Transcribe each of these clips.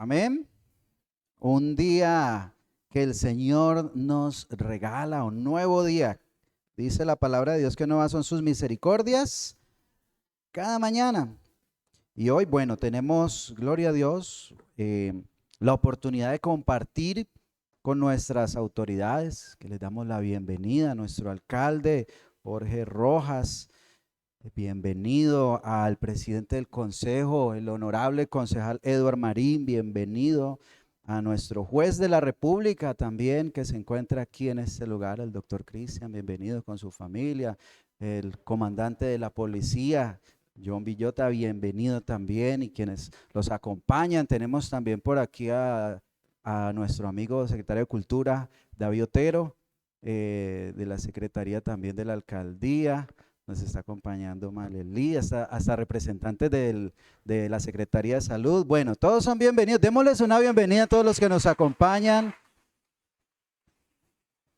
Amén. Un día que el Señor nos regala, un nuevo día. Dice la palabra de Dios que nuevas son sus misericordias cada mañana. Y hoy, bueno, tenemos, gloria a Dios, la oportunidad de compartir con nuestras autoridades, que les damos la bienvenida a nuestro alcalde Jorge Rojas. Bienvenido al presidente del consejo, el honorable concejal Eduard Marín. Bienvenido a nuestro juez de la República también, que se encuentra aquí en este lugar, el doctor Cristian. Bienvenido con su familia. El comandante de la policía, John Villota, bienvenido también, y quienes los acompañan. Tenemos también por aquí a nuestro amigo secretario de Cultura, David Otero, de la Secretaría también de la Alcaldía. Nos está acompañando Malelí, hasta representantes de la Secretaría de Salud. Bueno, todos son bienvenidos. Démosles una bienvenida a todos los que nos acompañan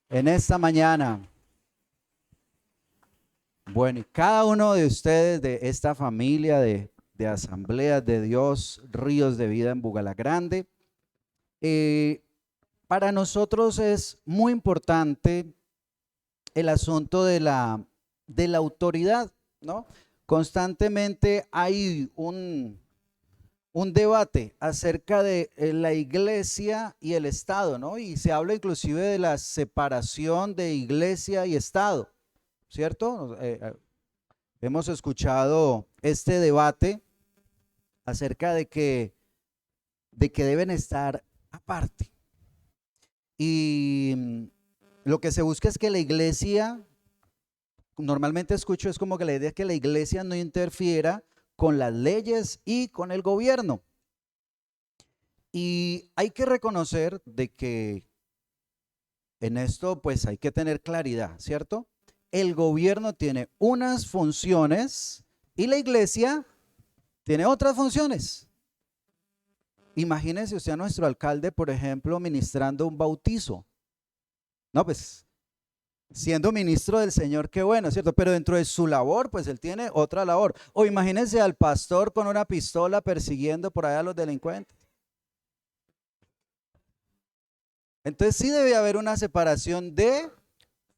en esta mañana. Bueno, y cada uno de ustedes de esta familia de Asambleas de Dios, Ríos de Vida en Bugalagrande, para nosotros es muy importante el asunto de la autoridad, ¿no? Constantemente hay un debate acerca de la iglesia y el Estado, ¿no? Y se habla inclusive de la separación de iglesia y Estado, ¿cierto? Hemos escuchado este debate acerca de que deben estar aparte. Y lo que se busca es que la iglesia, normalmente escucho, es como que la idea es que la iglesia no interfiera con las leyes y con el gobierno. Y hay que reconocer de que en esto pues hay que tener claridad, ¿cierto? El gobierno tiene unas funciones y la iglesia tiene otras funciones. Imagínese usted a nuestro alcalde, por ejemplo, ministrando un bautizo. No, pues siendo ministro del Señor, qué bueno, ¿cierto? Pero dentro de su labor, pues él tiene otra labor. O imagínense al pastor con una pistola persiguiendo por allá a los delincuentes. Entonces sí debe haber una separación de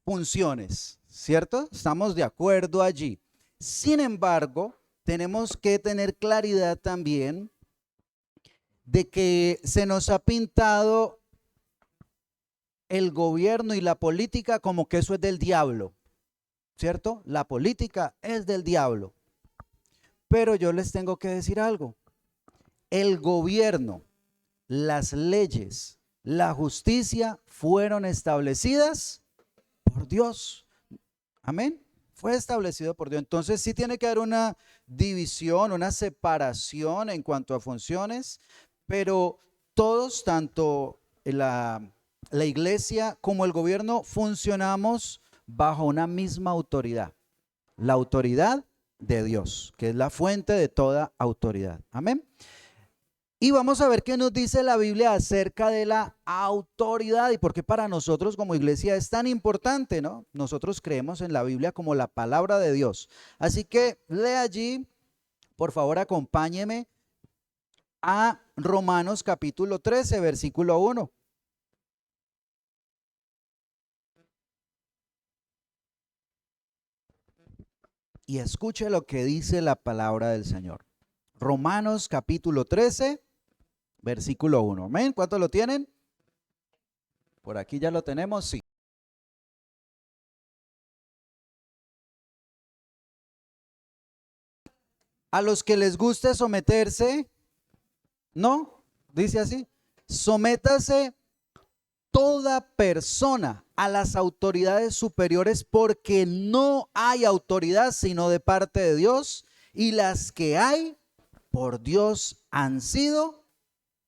funciones, ¿cierto? Estamos de acuerdo allí. Sin embargo, tenemos que tener claridad también de que se nos ha pintado el gobierno y la política como que eso es del diablo, ¿cierto? La política es del diablo. Pero yo les tengo que decir algo. El gobierno, las leyes, la justicia fueron establecidas por Dios. Amén. Fue establecido por Dios. Entonces sí tiene que haber una división, una separación en cuanto a funciones, pero todos, tanto la iglesia como el gobierno, funcionamos bajo una misma autoridad, la autoridad de Dios, que es la fuente de toda autoridad. Amén. Y vamos a ver qué nos dice la Biblia acerca de la autoridad y por qué para nosotros como iglesia es tan importante, ¿no? Nosotros creemos en la Biblia como la palabra de Dios. Así que lea allí, por favor, acompáñeme a Romanos capítulo 13, versículo 1. Y escuche lo que dice la palabra del Señor. Romanos capítulo 13, versículo 1. ¿Amén? ¿Cuántos lo tienen? Por aquí ya lo tenemos, sí. A los que les guste someterse, no, dice así, sométase toda persona a las autoridades superiores, porque no hay autoridad sino de parte de Dios, y las que hay por Dios han sido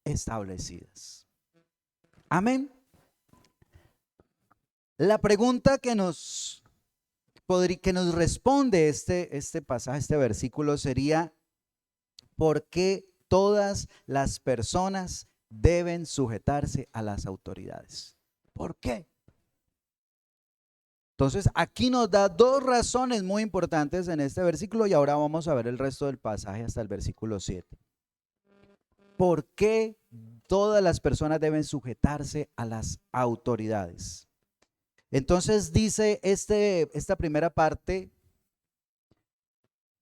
establecidas. Amén. La pregunta que nos responde este pasaje, este versículo, sería: ¿por qué todas las personas deben sujetarse a las autoridades? ¿Por qué? Entonces aquí nos da dos razones muy importantes en este versículo, y ahora vamos a ver el resto del pasaje hasta el versículo 7. ¿Por qué todas las personas deben sujetarse a las autoridades. Entonces dice esta primera parte,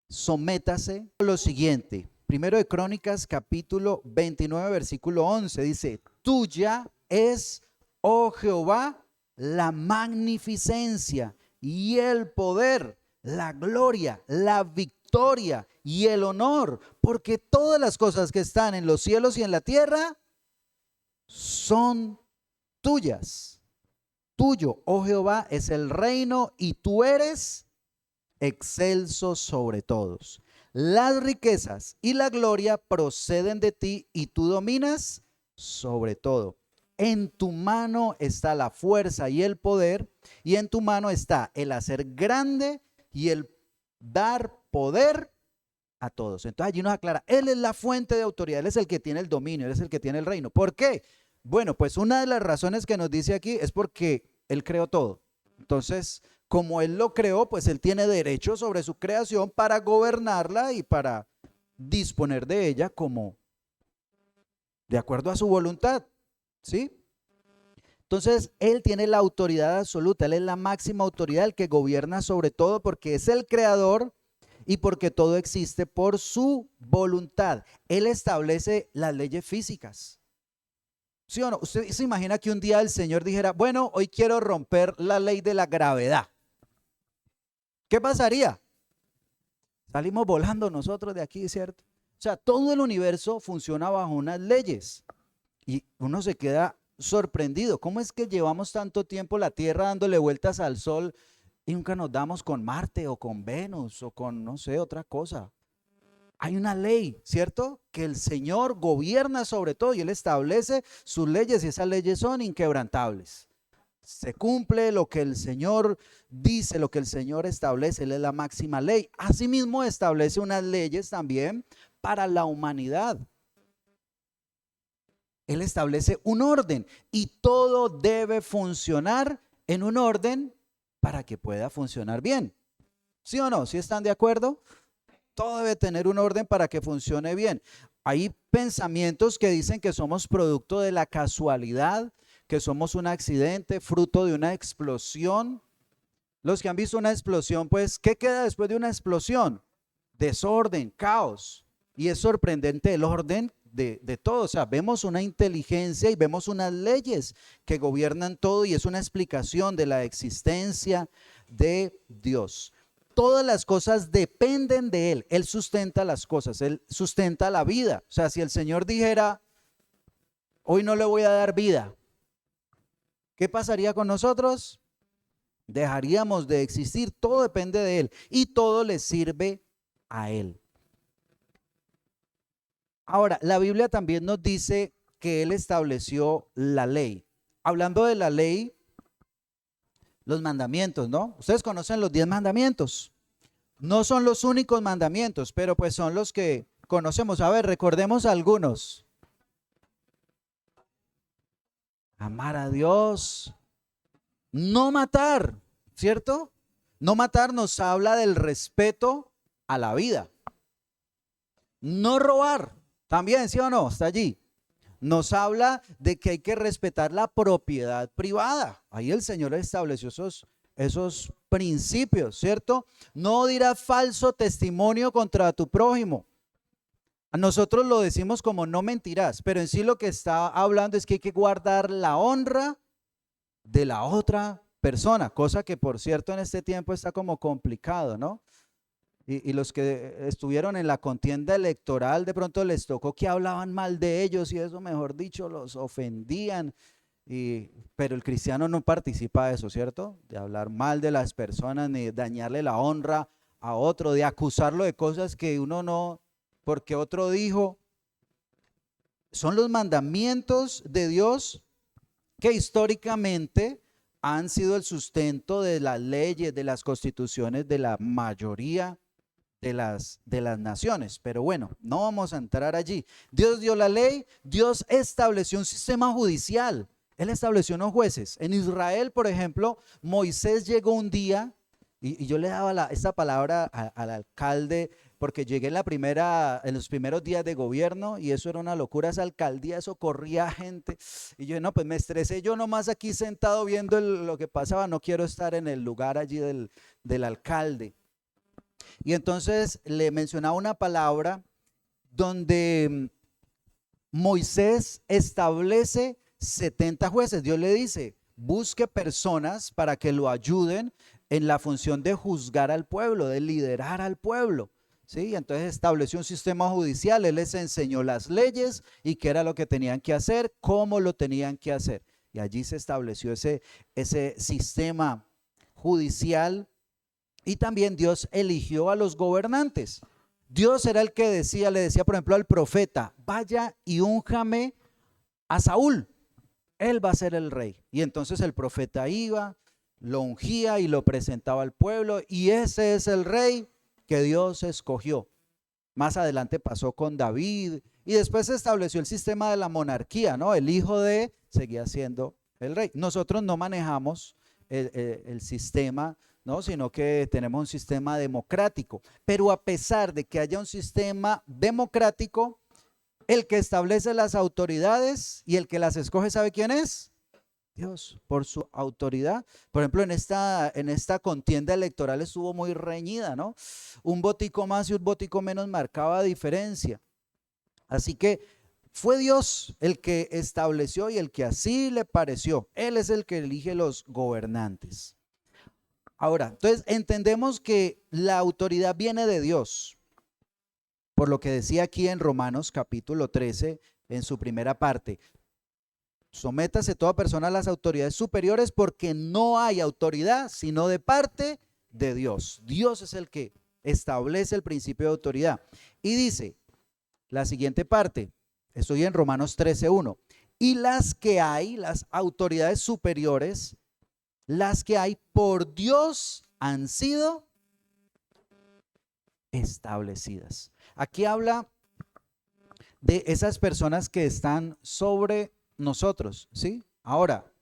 sométase a lo siguiente. Primero de Crónicas, capítulo 29, versículo 11, dice: tuya es, oh Jehová, la magnificencia y el poder, la gloria, la victoria y el honor, porque todas las cosas que están en los cielos y en la tierra son tuyas. Tuyo, oh Jehová, es el reino y tú eres excelso sobre todos. Las riquezas y la gloria proceden de ti y tú dominas sobre todo. En tu mano está la fuerza y el poder, y en tu mano está el hacer grande y el dar poder a todos. Entonces allí nos aclara, Él es la fuente de autoridad, Él es el que tiene el dominio, Él es el que tiene el reino. ¿Por qué? Bueno, pues una de las razones que nos dice aquí es porque Él creó todo. Entonces, como Él lo creó, pues Él tiene derecho sobre su creación para gobernarla y para disponer de ella como de acuerdo a su voluntad, ¿sí? Entonces, Él tiene la autoridad absoluta, Él es la máxima autoridad, el que gobierna sobre todo porque es el creador y porque todo existe por su voluntad. Él establece las leyes físicas. ¿Sí o no? Usted se imagina que un día el Señor dijera, bueno, hoy quiero romper la ley de la gravedad. ¿Qué pasaría? Salimos volando nosotros de aquí, ¿cierto? O sea, todo el universo funciona bajo unas leyes y uno se queda sorprendido. ¿Cómo es que llevamos tanto tiempo la Tierra dándole vueltas al Sol y nunca nos damos con Marte o con Venus o con, no sé, otra cosa? Hay una ley, ¿cierto? Que el Señor gobierna sobre todo y Él establece sus leyes y esas leyes son inquebrantables. Se cumple lo que el Señor dice, lo que el Señor establece, Él es la máxima ley. Asimismo establece unas leyes también para la humanidad. Él establece un orden y todo debe funcionar en un orden para que pueda funcionar bien. ¿Sí o no? ¿Sí están de acuerdo? Todo debe tener un orden para que funcione bien. Hay pensamientos que dicen que somos producto de la casualidad, que somos un accidente, fruto de una explosión. Los que han visto una explosión, pues, ¿qué queda después de una explosión? Desorden, caos. Y es sorprendente el orden de todo. O sea, vemos una inteligencia y vemos unas leyes que gobiernan todo y es una explicación de la existencia de Dios. Todas las cosas dependen de Él. Él sustenta las cosas, Él sustenta la vida. O sea, si el Señor dijera, hoy no le voy a dar vida, ¿qué pasaría con nosotros? Dejaríamos de existir. Todo depende de Él y todo le sirve a Él. Ahora, la Biblia también nos dice que Él estableció la ley. Hablando de la ley, los mandamientos, ¿no? Ustedes conocen los 10 mandamientos. No son los únicos mandamientos, pero pues son los que conocemos. A ver, recordemos algunos. Amar a Dios. No matar, ¿cierto? No matar nos habla del respeto a la vida. No robar, también, ¿sí o no? Está allí. Nos habla de que hay que respetar la propiedad privada. Ahí el Señor estableció esos principios, ¿cierto? No dirás falso testimonio contra tu prójimo. A nosotros lo decimos como no mentirás, pero en sí lo que está hablando es que hay que guardar la honra de la otra persona, cosa que por cierto en este tiempo está como complicado, ¿no? Y los que estuvieron en la contienda electoral de pronto les tocó que hablaban mal de ellos y eso, mejor dicho, los ofendían. Pero el cristiano no participa de eso, ¿cierto? De hablar mal de las personas ni dañarle la honra a otro, de acusarlo de cosas que uno no, porque otro dijo. Son los mandamientos de Dios que históricamente han sido el sustento de las leyes, de las constituciones de la mayoría de las naciones. Pero bueno, no vamos a entrar allí. Dios dio la ley, Dios estableció un sistema judicial. Él estableció unos jueces. En Israel, por ejemplo, Moisés llegó un día, y yo le daba esta palabra al alcalde porque llegué en los primeros días de gobierno y eso era una locura, esa alcaldía, eso corría gente. Y yo, no, pues me estresé yo nomás aquí sentado viendo lo que pasaba, no quiero estar en el lugar allí del alcalde. Y entonces le mencionaba una palabra donde Moisés establece 70 jueces. Dios le dice, busque personas para que lo ayuden en la función de juzgar al pueblo, de liderar al pueblo. ¿Sí? Entonces estableció un sistema judicial, él les enseñó las leyes y qué era lo que tenían que hacer, cómo lo tenían que hacer. Y allí se estableció ese sistema judicial. Y también Dios eligió a los gobernantes. Dios era el que le decía por ejemplo al profeta, vaya y únjame a Saúl, él va a ser el rey. Y entonces el profeta iba, lo ungía y lo presentaba al pueblo, y ese es el rey que Dios escogió. Más adelante pasó con David y después se estableció el sistema de la monarquía, ¿no? El hijo de seguía siendo el rey. Nosotros no manejamos el sistema, ¿no? Sino que tenemos un sistema democrático. Pero a pesar de que haya un sistema democrático, el que establece las autoridades y el que las escoge, ¿sabe quién es? Dios, por su autoridad. Por ejemplo, en esta contienda electoral estuvo muy reñida, ¿no? Un votico más y un votico menos marcaba diferencia. Así que fue Dios el que estableció y el que así le pareció. Él es el que elige los gobernantes. Ahora, entonces entendemos que la autoridad viene de Dios, por lo que decía aquí en Romanos capítulo 13, en su primera parte. Sométase toda persona a las autoridades superiores porque no hay autoridad sino de parte de Dios. Dios es el que establece el principio de autoridad. Y dice la siguiente parte, estoy en Romanos 13:1. Y las que hay, las autoridades superiores, las que hay por Dios han sido establecidas. Aquí habla de esas personas que están sobre nosotros, ¿sí? Ahora,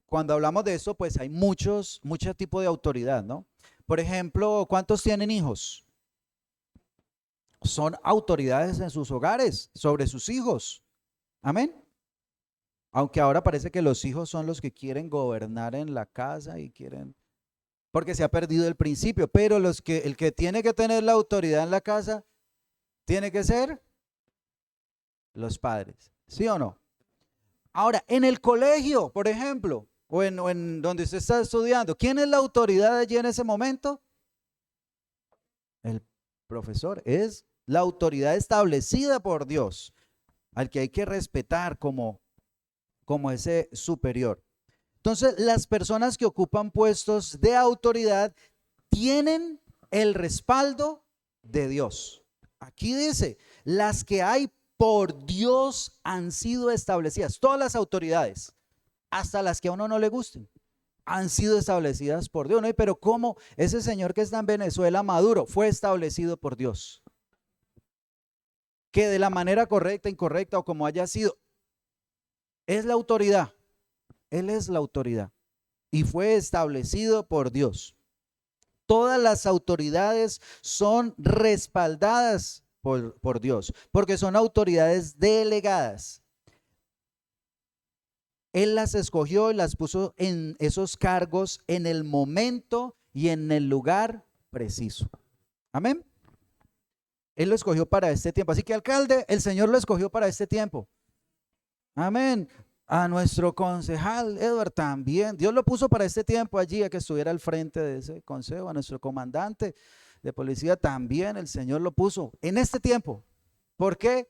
cuando hablamos de eso, pues hay muchos tipos de autoridad, ¿no? Por ejemplo, ¿cuántos tienen hijos? Son autoridades en sus hogares, sobre sus hijos. Amén. Aunque ahora parece que los hijos son los que quieren gobernar en la casa y quieren, porque se ha perdido el principio, pero el que tiene que tener la autoridad en la casa, tiene que ser los padres, ¿sí o no? Ahora, en el colegio, por ejemplo, o en donde usted está estudiando, ¿quién es la autoridad allí en ese momento? El profesor, es la autoridad establecida por Dios, al que hay que respetar como ese superior. Entonces, las personas que ocupan puestos de autoridad tienen el respaldo de Dios. Aquí dice, las que hay por Dios han sido establecidas. Todas las autoridades, hasta las que a uno no le gusten, han sido establecidas por Dios. ¿No? Pero ¿cómo? Ese señor que está en Venezuela, Maduro, fue establecido por Dios. Que de la manera correcta, incorrecta o como haya sido, es la autoridad. Él es la autoridad y fue establecido por Dios. Todas las autoridades son respaldadas por Dios, porque son autoridades delegadas. Él las escogió y las puso en esos cargos en el momento y en el lugar preciso. Amén. Él lo escogió para este tiempo. Así que, alcalde, el Señor lo escogió para este tiempo. Amén. A nuestro concejal Edward también, Dios lo puso para este tiempo allí, a que estuviera al frente de ese consejo. A nuestro comandante de policía también el Señor lo puso en este tiempo. ¿Por qué?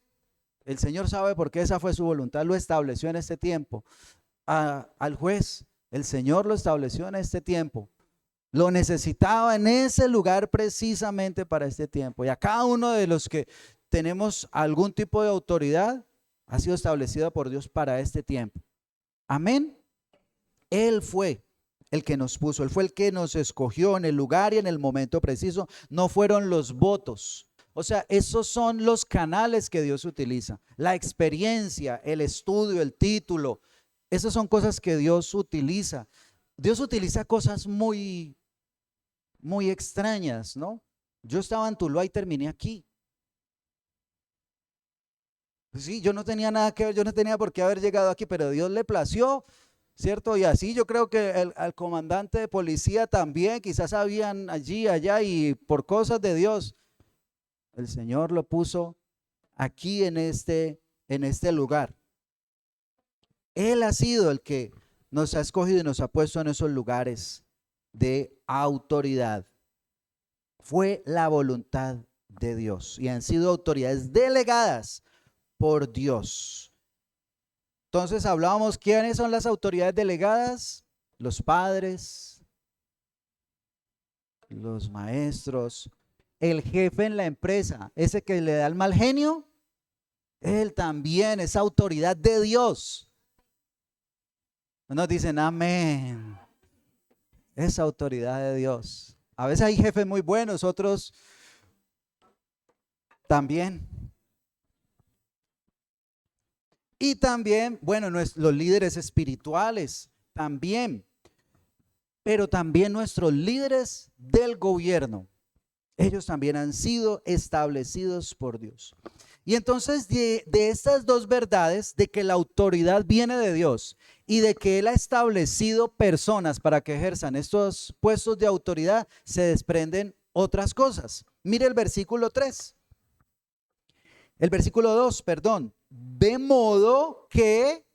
El Señor sabe por qué esa fue su voluntad, lo estableció en este tiempo. Al juez, el Señor lo estableció en este tiempo. Lo necesitaba en ese lugar precisamente para este tiempo. Y a cada uno de los que tenemos algún tipo de autoridad, ha sido establecida por Dios para este tiempo. Amén. Él fue el que nos puso, Él fue el que nos escogió en el lugar y en el momento preciso. No fueron los votos. O sea, esos son los canales que Dios utiliza. La experiencia, el estudio, el título. Esas son cosas que Dios utiliza. Dios utiliza cosas muy extrañas, ¿no? Yo estaba en Tuluá y terminé aquí. Sí, yo no tenía nada que ver, yo no tenía por qué haber llegado aquí, pero Dios le plació, ¿cierto? Y así yo creo que al comandante de policía también, quizás habían allí, allá, y por cosas de Dios, el Señor lo puso aquí en este lugar. Él ha sido el que nos ha escogido y nos ha puesto en esos lugares de autoridad. Fue la voluntad de Dios y han sido autoridades delegadas por Dios. Entonces hablábamos, ¿quiénes son las autoridades delegadas? Los padres, los maestros, el jefe en la empresa, ese que le da el mal genio, él también es autoridad de Dios. Unos dicen amén, es autoridad de Dios. A veces hay jefes muy buenos, otros también. Y también, bueno, los líderes espirituales, también. Pero también nuestros líderes del gobierno. Ellos también han sido establecidos por Dios. Y entonces de estas dos verdades, de que la autoridad viene de Dios y de que Él ha establecido personas para que ejerzan estos puestos de autoridad, se desprenden otras cosas. Mire el versículo 3. El versículo 2, perdón. De modo que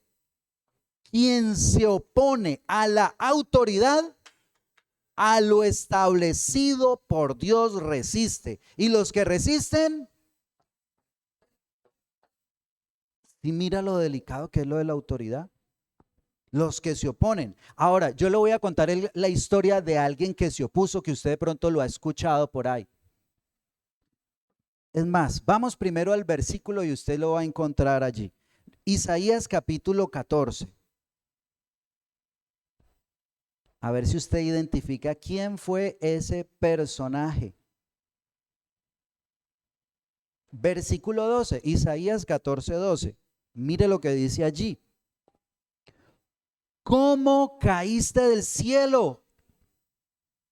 quien se opone a la autoridad, a lo establecido por Dios resiste. Y los que resisten, y mira lo delicado que es lo de la autoridad. Los que se oponen. Ahora, yo le voy a contar la historia de alguien que se opuso, que usted de pronto lo ha escuchado por ahí. Es más, vamos primero al versículo y usted lo va a encontrar allí. Isaías capítulo 14. A ver si usted identifica quién fue ese personaje. Versículo 12, Isaías 14, 12. Mire lo que dice allí. ¿Cómo caíste del cielo,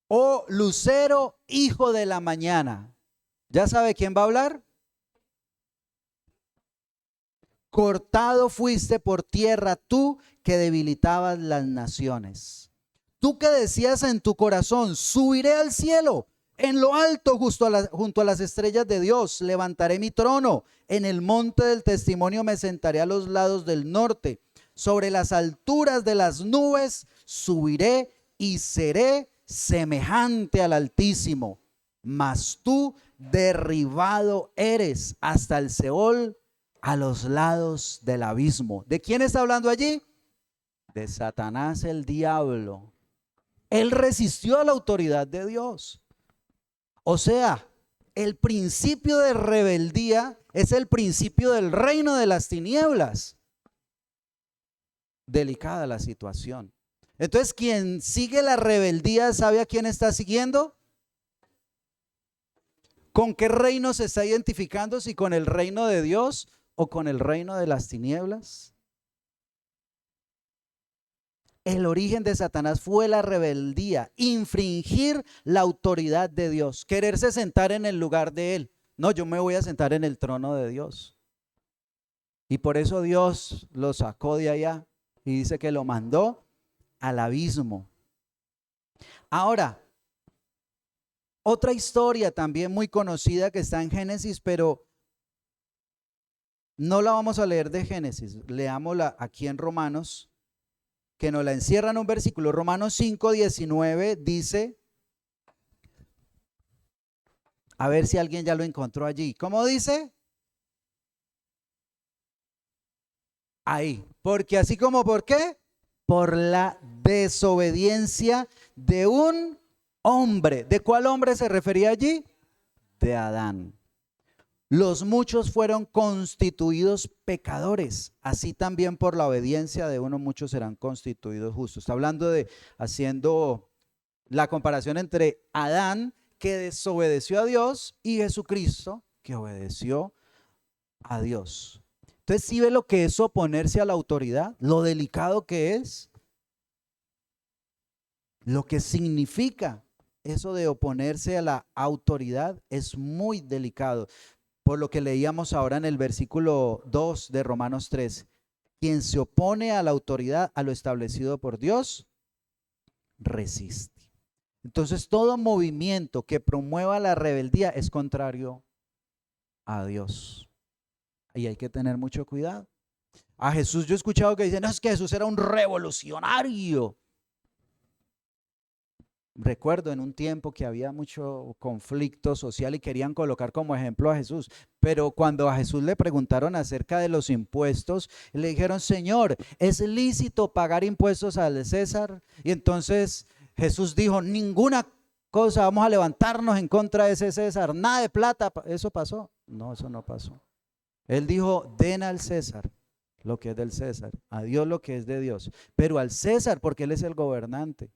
oh lucero, hijo de la mañana? ¿Ya sabe quién va a hablar? Cortado fuiste por tierra tú que debilitabas las naciones. Tú que decías en tu corazón, subiré al cielo, en lo alto junto a las estrellas de Dios, levantaré mi trono, en el monte del testimonio me sentaré a los lados del norte, sobre las alturas de las nubes subiré y seré semejante al Altísimo. Mas tú derribado eres hasta el Seol, a los lados del abismo. ¿De quién está hablando allí? De Satanás, el diablo. Él resistió a la autoridad de Dios. O sea, el principio de rebeldía es el principio del reino de las tinieblas. Delicada la situación. Entonces, quien sigue la rebeldía, ¿sabe a quién está siguiendo? ¿Con qué reino se está identificando? ¿Si con el reino de Dios o con el reino de las tinieblas? El origen de Satanás fue la rebeldía, infringir la autoridad de Dios, quererse sentar en el lugar de Él. No, yo me voy a sentar en el trono de Dios. Y por eso Dios lo sacó de allá y dice que lo mandó al abismo. Ahora, otra historia también muy conocida que está en Génesis, pero no la vamos a leer de Génesis, leámosla aquí en Romanos, que nos la encierra en un versículo. Romanos 5:19 dice, a ver si alguien ya lo encontró allí. ¿Cómo dice? Ahí, porque así como ¿por qué? Por la desobediencia de un hombre. ¿De cuál hombre se refería allí? De Adán. Los muchos fueron constituidos pecadores, así también por la obediencia de uno muchos serán constituidos justos. Está hablando de, haciendo la comparación entre Adán, que desobedeció a Dios, y Jesucristo, que obedeció a Dios. Entonces, ¿sí ve lo que es oponerse a la autoridad? Lo delicado que es, lo que significa eso de oponerse a la autoridad es muy delicado. Por lo que leíamos ahora en el versículo 2 de Romanos 3, quien se opone a la autoridad, a lo establecido por Dios, resiste. Entonces todo movimiento que promueva la rebeldía es contrario a Dios. Y hay que tener mucho cuidado. A Jesús yo he escuchado que dicen, no, es que Jesús era un revolucionario. Recuerdo en un tiempo que había mucho conflicto social y querían colocar como ejemplo a Jesús, pero cuando a Jesús le preguntaron acerca de los impuestos, le dijeron, Señor, ¿es lícito pagar impuestos al César? Y entonces Jesús dijo, ninguna cosa, vamos a levantarnos en contra de ese César, nada de plata. ¿Eso pasó? No, eso no pasó. Él dijo, den al César lo que es del César, a Dios lo que es de Dios, pero al César porque Él es el gobernante.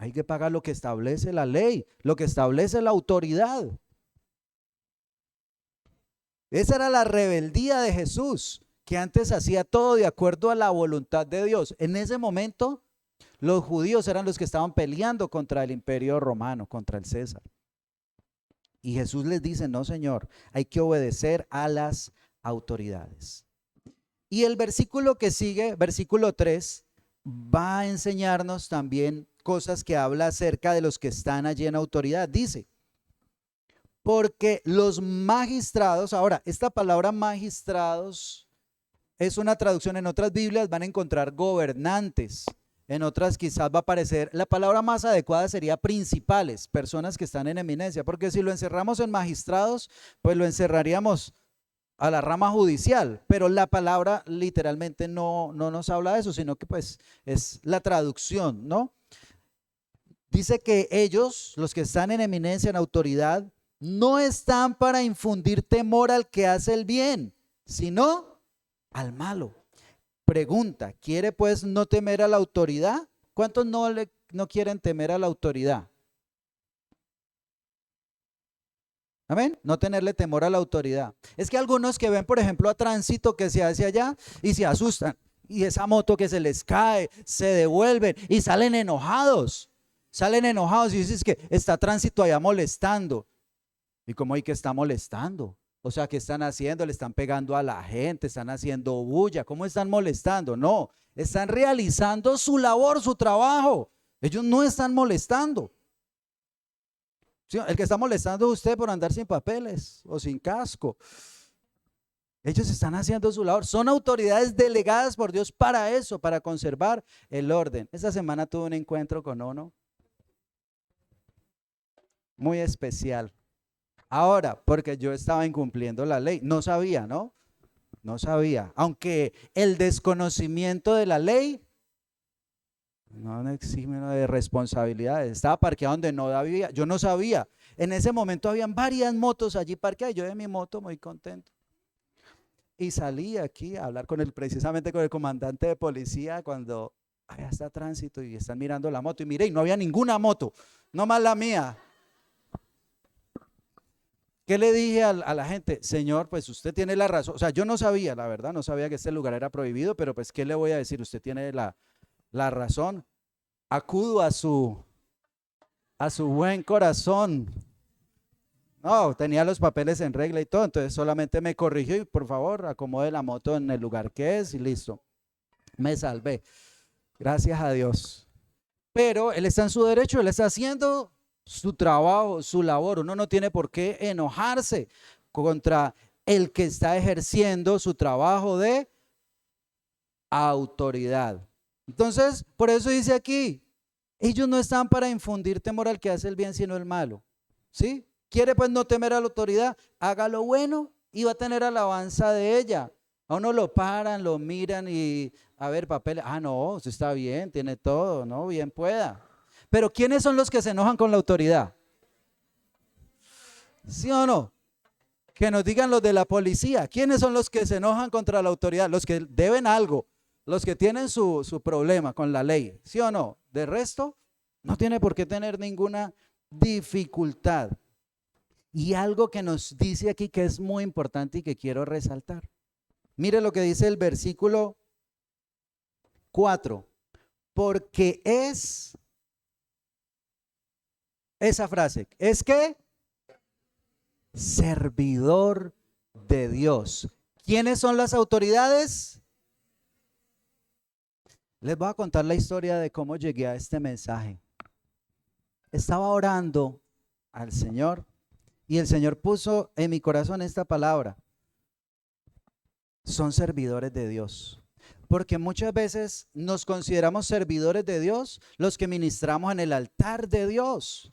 Hay que pagar lo que establece la ley, lo que establece la autoridad. Esa era la rebeldía de Jesús, que antes hacía todo de acuerdo a la voluntad de Dios. En ese momento, los judíos eran los que estaban peleando contra el imperio romano, contra el César. Y Jesús les dice, no, Señor, hay que obedecer a las autoridades. Y el versículo que sigue, versículo 3, va a enseñarnos también cosas que habla acerca de los que están allí en autoridad. Dice, porque los magistrados, ahora, esta palabra magistrados es una traducción, en otras Biblias van a encontrar gobernantes, en otras quizás va a aparecer, la palabra más adecuada sería principales, personas que están en eminencia, porque si lo encerramos en magistrados, pues lo encerraríamos a la rama judicial, pero la palabra literalmente no nos habla de eso, sino que pues es la traducción, ¿no? Dice que ellos, los que están en eminencia, en autoridad, no están para infundir temor al que hace el bien, sino al malo. Pregunta, ¿quiere pues no temer a la autoridad? ¿Cuántos no quieren temer a la autoridad? Amén, no tenerle temor a la autoridad. Es que algunos que ven, por ejemplo, a tránsito que se hace allá y se asustan, y esa moto que se les cae, se devuelven y salen enojados. Salen enojados y dices que está tránsito allá molestando. ¿Y cómo hay que está molestando? O sea, ¿qué están haciendo? Le están pegando a la gente, están haciendo bulla. ¿Cómo están molestando? No, están realizando su labor, su trabajo. Ellos no están molestando. ¿Sí? El que está molestando es usted por andar sin papeles o sin casco. Ellos están haciendo su labor. Son autoridades delegadas por Dios para eso, para conservar el orden. Esta semana tuve un encuentro con uno muy especial. Ahora, porque yo estaba incumpliendo la ley, no sabía, ¿no? No sabía, aunque el desconocimiento de la ley no me exime de responsabilidades. Estaba parqueado donde no debía, yo no sabía. En ese momento habían varias motos allí parqueadas, yo de mi moto muy contento. Y salí aquí a hablar precisamente con el comandante de policía cuando allá está tránsito y están mirando la moto. Y miré, y no había ninguna moto, no más la mía. ¿Qué le dije a la gente? Señor, pues usted tiene la razón. O sea, yo no sabía, la verdad, no sabía que este lugar era prohibido, pero pues, ¿qué le voy a decir? Usted tiene la razón. Acudo a su buen corazón. No, tenía los papeles en regla y todo, entonces solamente me corrigió y por favor acomode la moto en el lugar que es y listo. Me salvé. Gracias a Dios. Pero él está en su derecho, él está haciendo su trabajo, su labor. Uno no tiene por qué enojarse contra el que está ejerciendo su trabajo de autoridad. Entonces, por eso dice aquí, ellos no están para infundir temor al que hace el bien, sino el malo. ¿Sí? Quiere pues no temer a la autoridad, haga lo bueno y va a tener alabanza de ella. A uno lo paran, lo miran y a ver, papel, no, usted está bien, tiene todo, ¿no? Bien pueda. Pero ¿quiénes son los que se enojan con la autoridad? ¿Sí o no? Que nos digan los de la policía. ¿Quiénes son los que se enojan contra la autoridad? Los que deben algo, los que tienen su problema con la ley. ¿Sí o no? De resto, no tiene por qué tener ninguna dificultad. Y algo que nos dice aquí que es muy importante y que quiero resaltar. Mire lo que dice el versículo 4. Porque es esa frase. ¿Es qué? Servidor de Dios. ¿Quiénes son las autoridades? Les voy a contar la historia de cómo llegué a este mensaje. Estaba orando al Señor y el Señor puso en mi corazón esta palabra. Son servidores de Dios. Porque muchas veces nos consideramos servidores de Dios los que ministramos en el altar de Dios,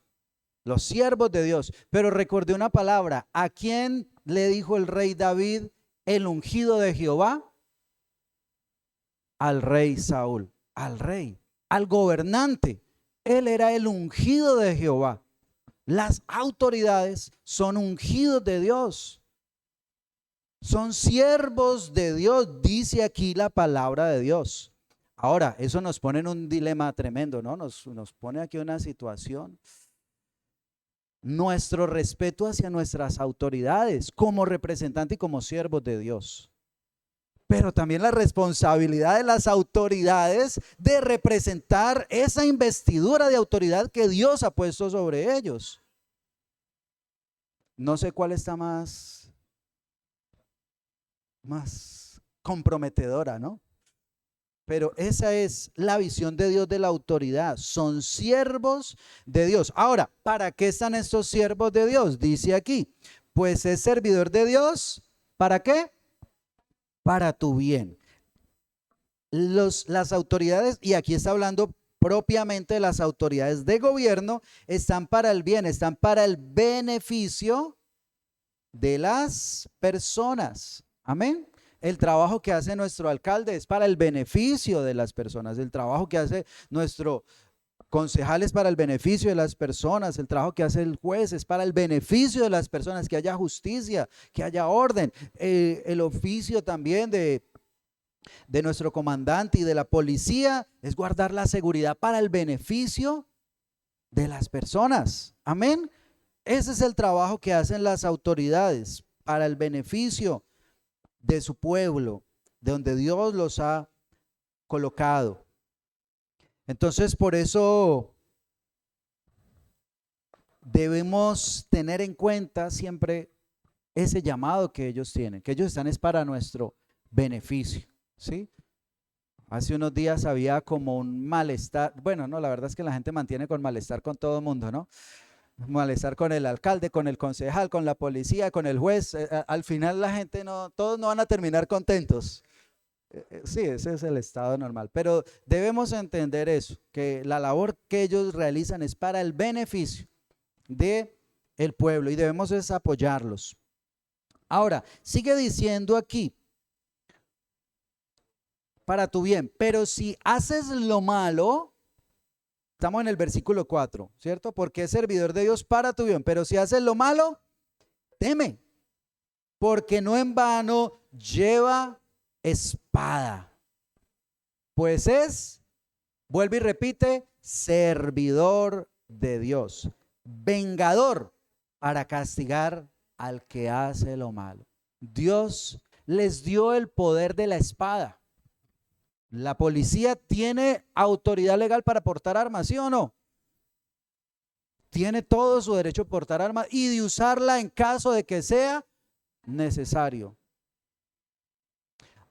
los siervos de Dios. Pero recordé una palabra. ¿A quién le dijo el rey David el ungido de Jehová? Al rey Saúl, al rey, al gobernante. Él era el ungido de Jehová. Las autoridades son ungidos de Dios. Son siervos de Dios, dice aquí la palabra de Dios. Ahora, eso nos pone en un dilema tremendo, ¿no? Nos pone aquí una situación. Nuestro respeto hacia nuestras autoridades como representantes y como siervos de Dios. Pero también la responsabilidad de las autoridades de representar esa investidura de autoridad que Dios ha puesto sobre ellos. No sé cuál está más comprometedora, ¿no? Pero esa es la visión de Dios de la autoridad. Son siervos de Dios. Ahora, ¿para qué están estos siervos de Dios? Dice aquí, pues es servidor de Dios. ¿Para qué? Para tu bien. Las autoridades, y aquí está hablando propiamente de las autoridades de gobierno, están para el bien, están para el beneficio de las personas. Amén. El trabajo que hace nuestro alcalde es para el beneficio de las personas. El trabajo que hace nuestro concejal es para el beneficio de las personas. El trabajo que hace el juez es para el beneficio de las personas, que haya justicia, que haya orden. El oficio también de nuestro comandante y de la policía es guardar la seguridad para el beneficio de las personas. Amén. Ese es el trabajo que hacen las autoridades para el beneficio de su pueblo, de donde Dios los ha colocado. Entonces, por eso debemos tener en cuenta siempre ese llamado que ellos tienen, que ellos están es para nuestro beneficio, ¿sí? Hace unos días había como un malestar, bueno, no, la verdad es que la gente mantiene con malestar con todo el mundo, ¿no? Malestar con el alcalde, con el concejal, con la policía, con el juez. Al final la gente no, todos no van a terminar contentos. Sí, ese es el estado normal, pero debemos entender eso, que la labor que ellos realizan es para el beneficio de el pueblo y debemos es apoyarlos. Ahora, sigue diciendo aquí, para tu bien, pero si haces lo malo, estamos en el versículo 4, ¿cierto? Porque es servidor de Dios para tu bien, pero si haces lo malo, teme, porque no en vano lleva espada, pues es, vuelve y repite, servidor de Dios, vengador para castigar al que hace lo malo. Dios les dio el poder de la espada. La policía tiene autoridad legal para portar armas, ¿sí o no? Tiene todo su derecho a portar armas y de usarla en caso de que sea necesario.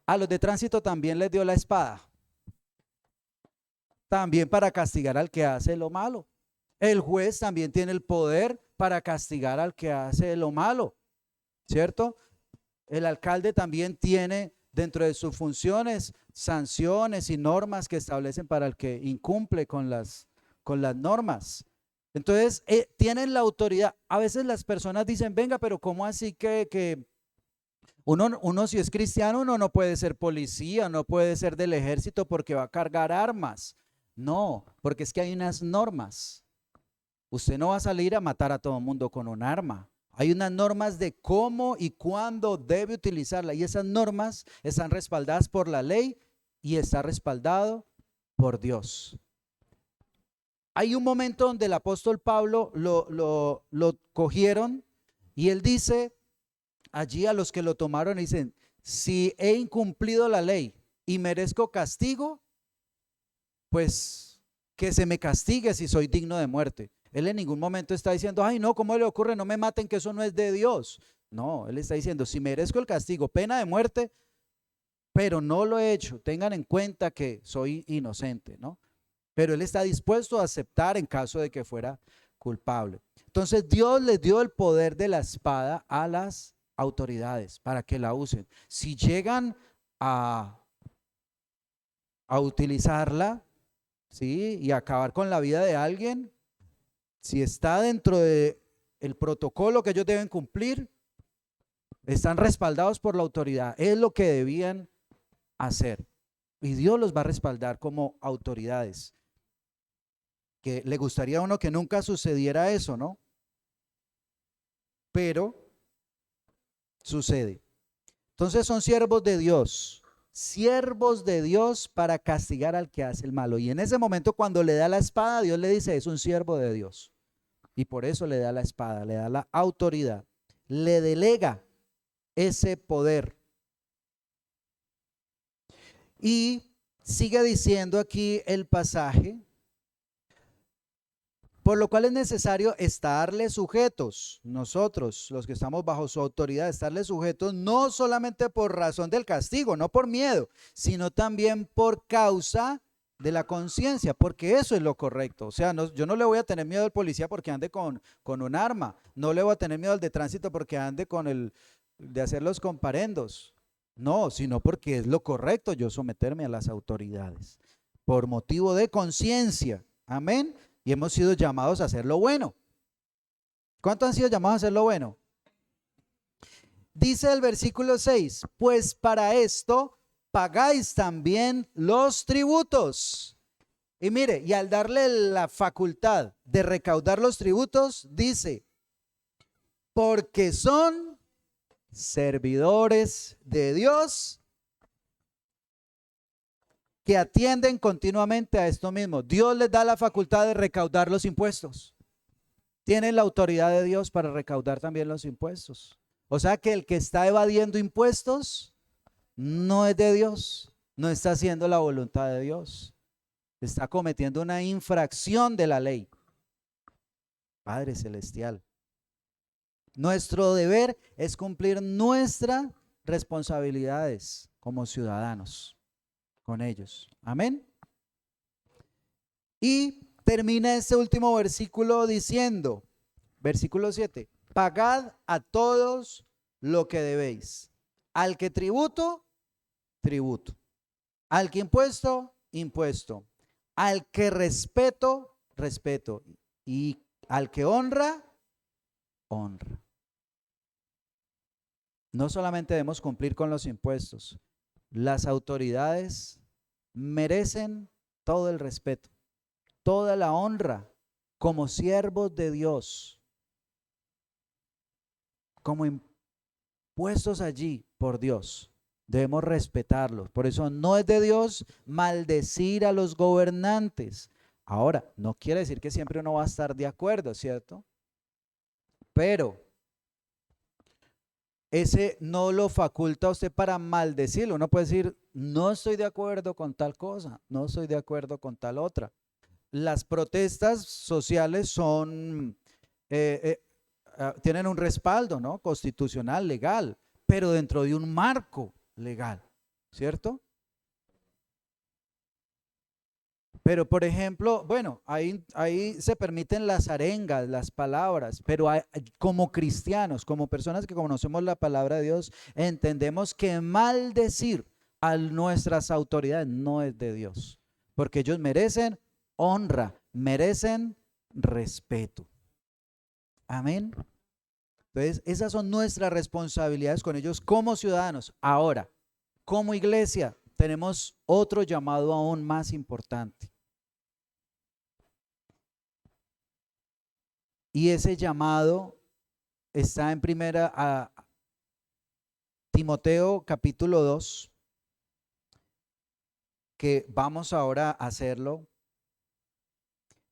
A los de tránsito también les dio la espada, también para castigar al que hace lo malo. El juez también tiene el poder para castigar al que hace lo malo, ¿cierto? El alcalde también tiene dentro de sus funciones sanciones y normas que establecen para el que incumple con las normas. Entonces, tienen la autoridad. A veces las personas dicen, venga, pero ¿cómo así que uno si es cristiano, uno no puede ser policía, no puede ser del ejército porque va a cargar armas? No, porque es que hay unas normas. Usted no va a salir a matar a todo el mundo con un arma. Hay unas normas de cómo y cuándo debe utilizarla, y esas normas están respaldadas por la ley y está respaldado por Dios. Hay un momento donde el apóstol Pablo lo cogieron y él dice allí a los que lo tomaron, dicen, si he incumplido la ley y merezco castigo, pues que se me castigue si soy digno de muerte. Él en ningún momento está diciendo, ay no, ¿cómo le ocurre? No me maten, que eso no es de Dios. No, Él está diciendo, si merezco el castigo, pena de muerte, pero no lo he hecho, tengan en cuenta que soy inocente, ¿no? Pero Él está dispuesto a aceptar en caso de que fuera culpable. Entonces Dios les dio el poder de la espada a las autoridades para que la usen. Si llegan a, a utilizarla, ¿sí? Y acabar con la vida de alguien, si está dentro de el protocolo que ellos deben cumplir, están respaldados por la autoridad. Es lo que debían hacer. Y Dios los va a respaldar como autoridades. Que le gustaría a uno que nunca sucediera eso, ¿no? Pero sucede. Entonces son siervos de Dios para castigar al que hace el malo. Y en ese momento cuando le da la espada, Dios le dice, es un siervo de Dios. Y por eso le da la espada, le da la autoridad, le delega ese poder. Y sigue diciendo aquí el pasaje, por lo cual es necesario estarle sujetos, nosotros, los que estamos bajo su autoridad, estarle sujetos no solamente por razón del castigo, no por miedo, sino también por causa de la conciencia, porque eso es lo correcto. O sea, yo no le voy a tener miedo al policía porque ande con un arma, no le voy a tener miedo al de tránsito porque ande con el de hacer los comparendos, no, sino porque es lo correcto yo someterme a las autoridades, por motivo de conciencia, amén. Y hemos sido llamados a hacer lo bueno. ¿Cuántos han sido llamados a hacer lo bueno? Dice el versículo 6, pues para esto pagáis también los tributos. Y mire, y al darle la facultad de recaudar los tributos, dice, porque son servidores de Dios que atienden continuamente a esto mismo. Dios les da la facultad de recaudar los impuestos. Tienen la autoridad de Dios para recaudar también los impuestos. O sea que el que está evadiendo impuestos no es de Dios, no está haciendo la voluntad de Dios. Está cometiendo una infracción de la ley. Padre Celestial. Nuestro deber es cumplir nuestras responsabilidades como ciudadanos con ellos. Amén. Y termina este último versículo diciendo, versículo 7, pagad a todos lo que debéis. Al que tributo, tributo. Al que impuesto, impuesto. Al que respeto, respeto. Y al que honra, honra. No solamente debemos cumplir con los impuestos, las autoridades merecen todo el respeto, toda la honra como siervos de Dios, como impuestos allí por Dios. Debemos respetarlos. Por eso no es de Dios maldecir a los gobernantes. Ahora, no quiere decir que siempre uno va a estar de acuerdo, ¿cierto? Pero ese no lo faculta a usted para maldecirlo. Uno puede decir, no estoy de acuerdo con tal cosa, no estoy de acuerdo con tal otra. Las protestas sociales son, tienen un respaldo, ¿no? Constitucional, legal, pero dentro de un marco legal, ¿cierto? Pero, por ejemplo, bueno, ahí se permiten las arengas, las palabras, pero como cristianos, como personas que conocemos la palabra de Dios, entendemos que maldecir a nuestras autoridades no es de Dios, porque ellos merecen honra, merecen respeto. Amén. Entonces, esas son nuestras responsabilidades con ellos como ciudadanos. Ahora, como iglesia, tenemos otro llamado aún más importante. Y ese llamado está en primera a Timoteo capítulo 2, que vamos ahora a hacerlo.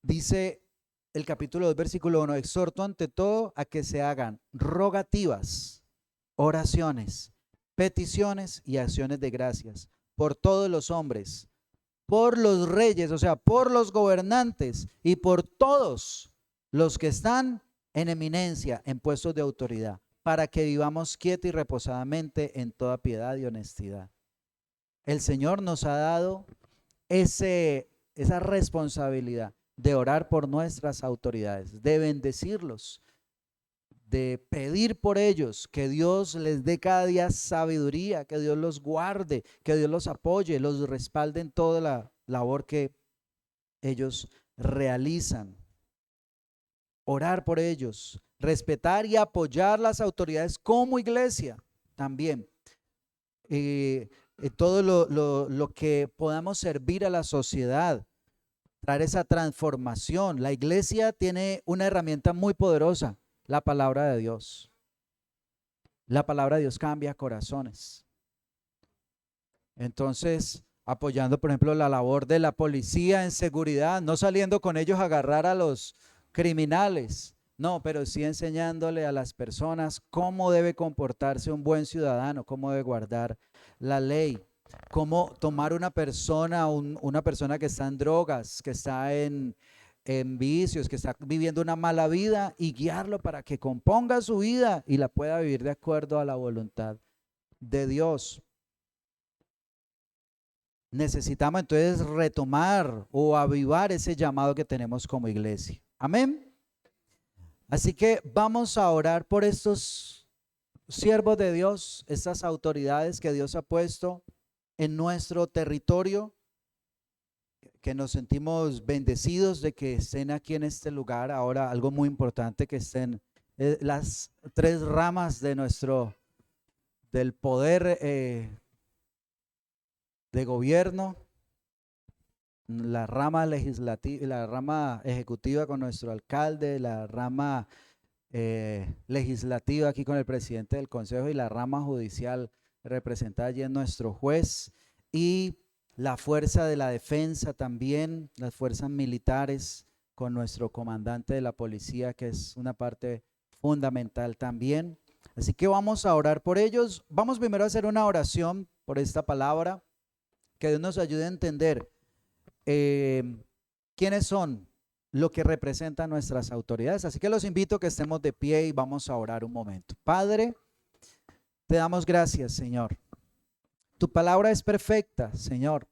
Dice el capítulo 2, versículo 1, exhorto ante todo a que se hagan rogativas, oraciones, peticiones y acciones de gracias por todos los hombres, por los reyes, o sea, por los gobernantes y por todos los que están en eminencia, en puestos de autoridad, para que vivamos quieta y reposadamente en toda piedad y honestidad. El Señor nos ha dado esa responsabilidad de orar por nuestras autoridades, de bendecirlos, de pedir por ellos, que Dios les dé cada día sabiduría, que Dios los guarde, que Dios los apoye, los respalde en toda la labor que ellos realizan. Orar por ellos, respetar y apoyar las autoridades como iglesia también. Todo lo que podamos servir a la sociedad, traer esa transformación. La iglesia tiene una herramienta muy poderosa, la palabra de Dios. La palabra de Dios cambia corazones. Entonces, apoyando, por ejemplo, la labor de la policía en seguridad, no saliendo con ellos a agarrar a los criminales, no, pero sí enseñándole a las personas cómo debe comportarse un buen ciudadano, cómo debe guardar la ley, cómo tomar una persona que está en drogas, que está en vicios, que está viviendo una mala vida, y guiarlo para que componga su vida y la pueda vivir de acuerdo a la voluntad de Dios. Necesitamos entonces retomar o avivar ese llamado que tenemos como iglesia. Amén. Así que vamos a orar por estos siervos de Dios, estas autoridades que Dios ha puesto en nuestro territorio, que nos sentimos bendecidos de que estén aquí en este lugar. Ahora, algo muy importante, que estén las tres ramas de del poder de gobierno, la rama legislativa, la rama ejecutiva con nuestro alcalde, la rama legislativa aquí con el presidente del consejo, y la rama judicial representada allí en nuestro juez, y la fuerza de la defensa también, las fuerzas militares con nuestro comandante de la policía, que es una parte fundamental también. Así que vamos a orar por ellos. Vamos primero a hacer una oración por esta palabra, que Dios nos ayude a entender quiénes son, lo que representan nuestras autoridades. Así que los invito a que estemos de pie y vamos a orar un momento. Padre, te damos gracias, Señor. Tu palabra es perfecta, Señor.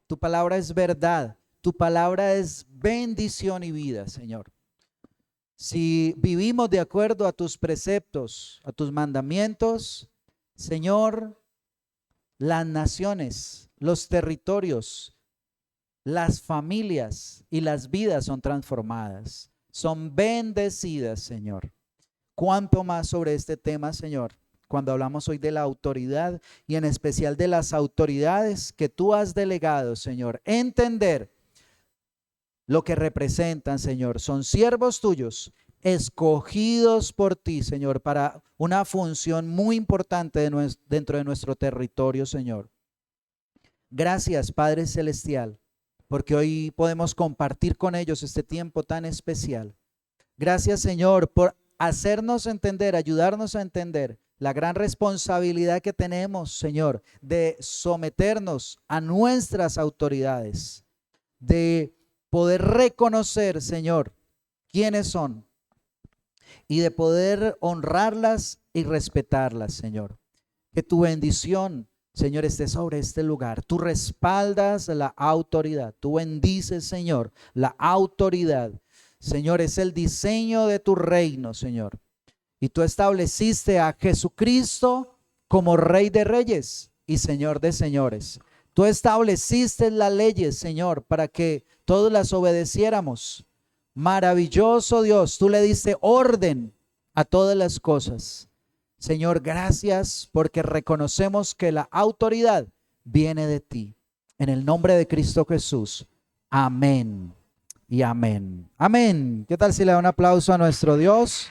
Tu palabra es verdad. Tu palabra es bendición y vida, Señor. Si vivimos de acuerdo a tus preceptos, a tus mandamientos, Señor, las naciones, los territorios, las familias y las vidas son transformadas, son bendecidas, Señor. ¿Cuánto más sobre este tema, Señor? Cuando hablamos hoy de la autoridad, y en especial de las autoridades que tú has delegado, Señor, entender lo que representan, Señor. Son siervos tuyos, escogidos por ti, Señor, para una función muy importante dentro de nuestro territorio, Señor. Gracias, Padre Celestial, porque hoy podemos compartir con ellos este tiempo tan especial. Gracias, Señor, por hacernos entender, ayudarnos a entender la gran responsabilidad que tenemos, Señor, de someternos a nuestras autoridades, de poder reconocer, Señor, quiénes son, y de poder honrarlas y respetarlas, Señor. Que tu bendición, Señor, esté sobre este lugar. Tú respaldas la autoridad, tú bendices, Señor, la autoridad. Señor, es el diseño de tu reino, Señor. Y tú estableciste a Jesucristo como Rey de Reyes y Señor de Señores. Tú estableciste las leyes, Señor, para que todos las obedeciéramos. Maravilloso Dios, tú le diste orden a todas las cosas. Señor, gracias porque reconocemos que la autoridad viene de ti. En el nombre de Cristo Jesús. Amén y amén. Amén. ¿Qué tal si le da un aplauso a nuestro Dios?